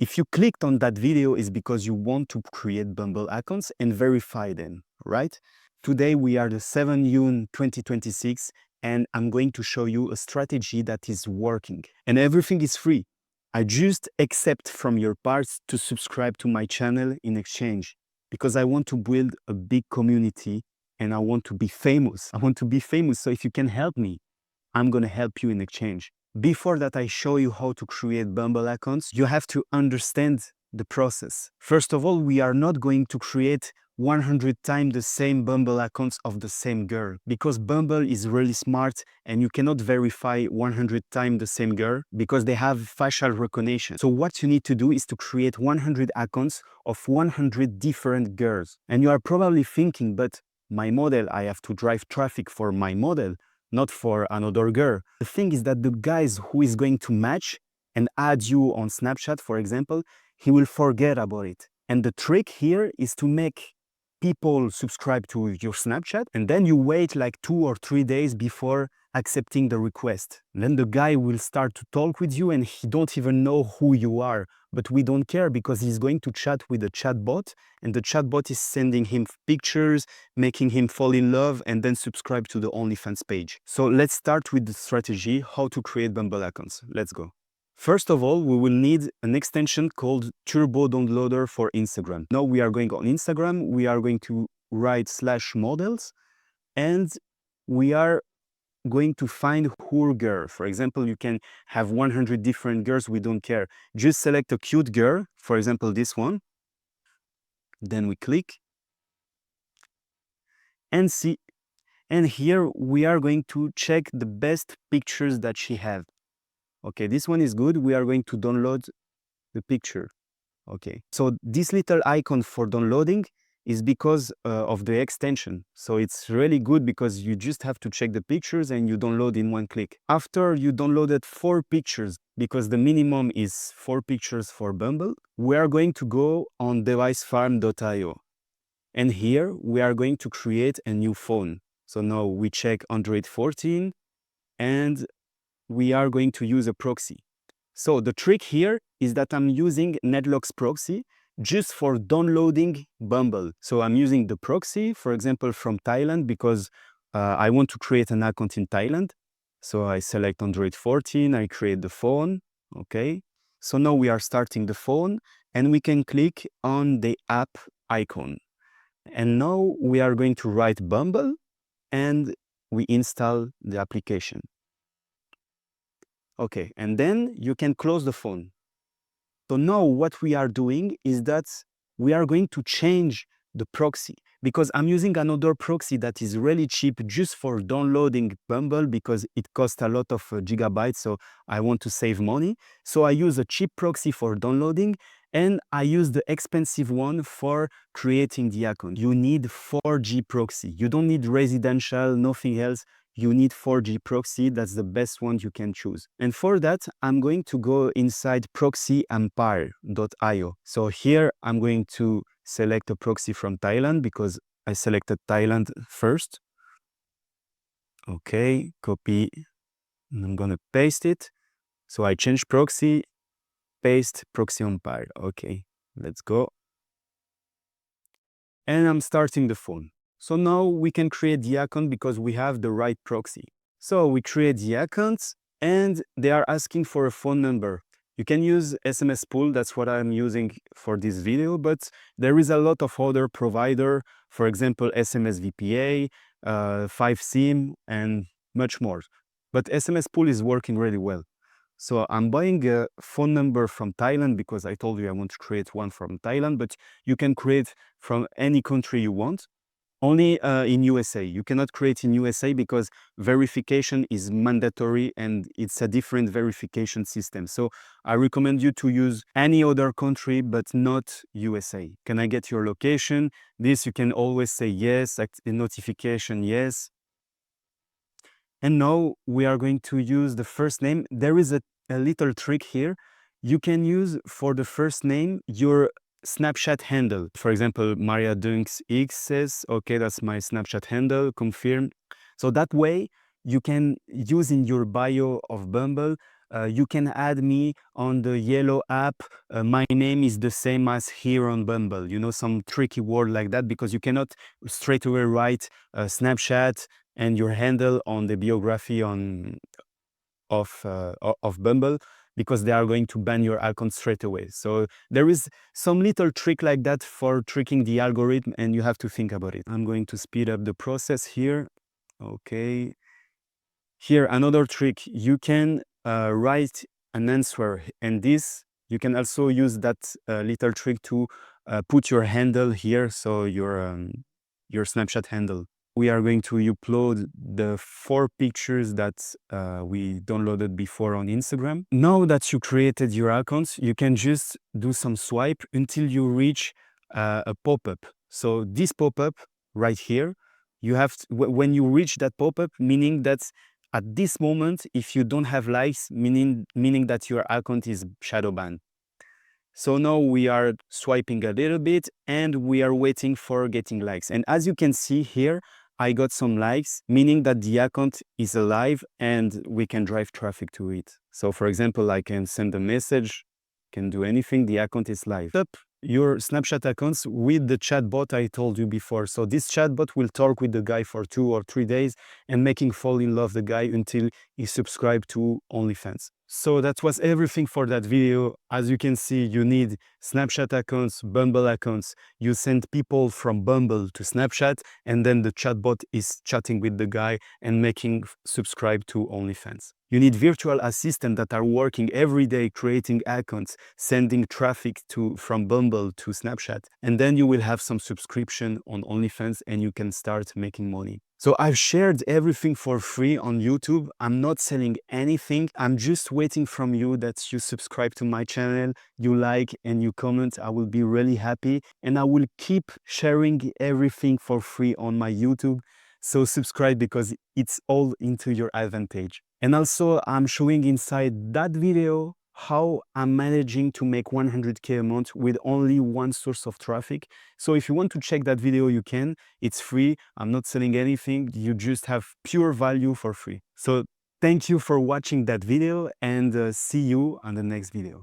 If you clicked on that video, it's because you want to create Bumble accounts and verify them, right? Today, we are the 7th June 2026, and I'm going to show you a strategy that is working. And everything is free. I just accept from your parts to subscribe to my channel in exchange, because I want to build a big community and I want to be famous. I want to be famous, so if you can help me, I'm gonna help you in exchange. Before that I show you how to create Bumble accounts, you have to understand the process. First of all, we are not going to create 100 times the same Bumble accounts of the same girl, because Bumble is really smart and you cannot verify 100 times the same girl because they have facial recognition. So what you need to do is to create 100 accounts of 100 different girls. And you are probably thinking, but my model, I have to drive traffic for my model, not for another girl. The thing is that the guys who is going to match and add you on Snapchat, for example, he will forget about it. And the trick here is to make people subscribe to your Snapchat, and then you wait like 2 or 3 days before accepting the request. And then the guy will start to talk with you and he don't even know who you are. But we don't care, because he's going to chat with a chatbot, and the chatbot is sending him pictures, making him fall in love, and then subscribe to the OnlyFans page. So let's start with the strategy, how to create Bumble accounts. Let's go. First of all, we will need an extension called Turbo Downloader for Instagram. Now we are going on Instagram, we are going to write /models, and we are going to find who girl. For example, you can have 100 different girls, we don't care. Just select a cute girl, for example, this one. Then we click and see. And here we are going to check the best pictures that she have. Okay, this one is good. We are going to download the picture. Okay, so this little icon for downloading is because of the extension. So it's really good because you just have to check the pictures and you download in one click. After you downloaded 4 pictures, because the minimum is 4 pictures for Bumble, we are going to go on devicefarm.io. And here we are going to create a new phone. So now we check Android 14 and we are going to use a proxy. So the trick here is that I'm using Netlock's proxy just for downloading Bumble. So I'm using the proxy, for example, from Thailand, because I want to create an account in Thailand. So I select Android 14, I create the phone, okay? So now we are starting the phone and we can click on the app icon. And now we are going to write Bumble and we install the application. Okay, and then you can close the phone. So now what we are doing is that we are going to change the proxy, because I'm using another proxy that is really cheap just for downloading Bumble, because it costs a lot of gigabytes, so I want to save money. So I use a cheap proxy for downloading and I use the expensive one for creating the account. You need 4G proxy. You don't need residential, nothing else. You need 4G proxy. That's the best one you can choose. And for that, I'm going to go inside proxyempire.io. So here I'm going to select a proxy from Thailand because I selected Thailand first. Okay, copy, and I'm gonna paste it. So I change proxy, paste proxy empire. Okay, let's go. And I'm starting the phone. So now we can create the account because we have the right proxy. So we create the accounts and they are asking for a phone number. You can use SMS pool, that's what I'm using for this video, but there is a lot of other provider, for example, SMS VPA, 5SIM, and much more. But SMS pool is working really well. So I'm buying a phone number from Thailand because I told you I want to create one from Thailand, but you can create from any country you want. Only in USA. You cannot create in USA because verification is mandatory and it's a different verification system. So I recommend you to use any other country, but not USA. Can I get your location? This you can always say yes, notification yes. And now we are going to use the first name. There is a little trick here. You can use for the first name your Snapchat handle. For example, Maria Dunks X says, okay, that's my Snapchat handle, confirm. So that way you can use in your bio of Bumble you can add me on the yellow app. My name is the same as here on Bumble. You know, some tricky word like that, because you cannot straight away write Snapchat and your handle on the biography of Bumble, because they are going to ban your account straight away. So there is some little trick like that for tricking the algorithm, and you have to think about it. I'm going to speed up the process here. Okay. Here, another trick, you can write an answer, and this, you can also use that little trick to put your handle here, so your Snapchat handle. We are going to upload the 4 pictures that we downloaded before on Instagram. Now that you created your account, you can just do some swipe until you reach a pop-up. So this pop-up right here, you have to, when you reach that pop-up, meaning that at this moment, if you don't have likes, meaning that your account is shadow banned. So now we are swiping a little bit and we are waiting for getting likes. And as you can see here, I got some likes, meaning that the account is alive and we can drive traffic to it. So for example, I can send a message, can do anything, the account is live. Up your Snapchat accounts with the chatbot I told you before. So this chatbot will talk with the guy for 2 or 3 days and making fall in love the guy until he subscribed to OnlyFans. So that was everything for that video. As you can see, you need Snapchat accounts, Bumble accounts. You send people from Bumble to Snapchat, and then the chatbot is chatting with the guy and making subscribe to OnlyFans. You need virtual assistants that are working every day creating accounts, sending traffic from Bumble to Snapchat, and then you will have some subscription on OnlyFans and you can start making money. So I've shared everything for free on YouTube. I'm not selling anything. I'm just waiting from you that you subscribe to my channel, you like and you comment. I will be really happy, and I will keep sharing everything for free on my YouTube. So subscribe, because it's all into your advantage. And also I'm showing inside that video how I'm managing to make 100K a month with only one source of traffic. So if you want to check that video, you can. It's free. I'm not selling anything. You just have pure value for free. So thank you for watching that video, and see you on the next video.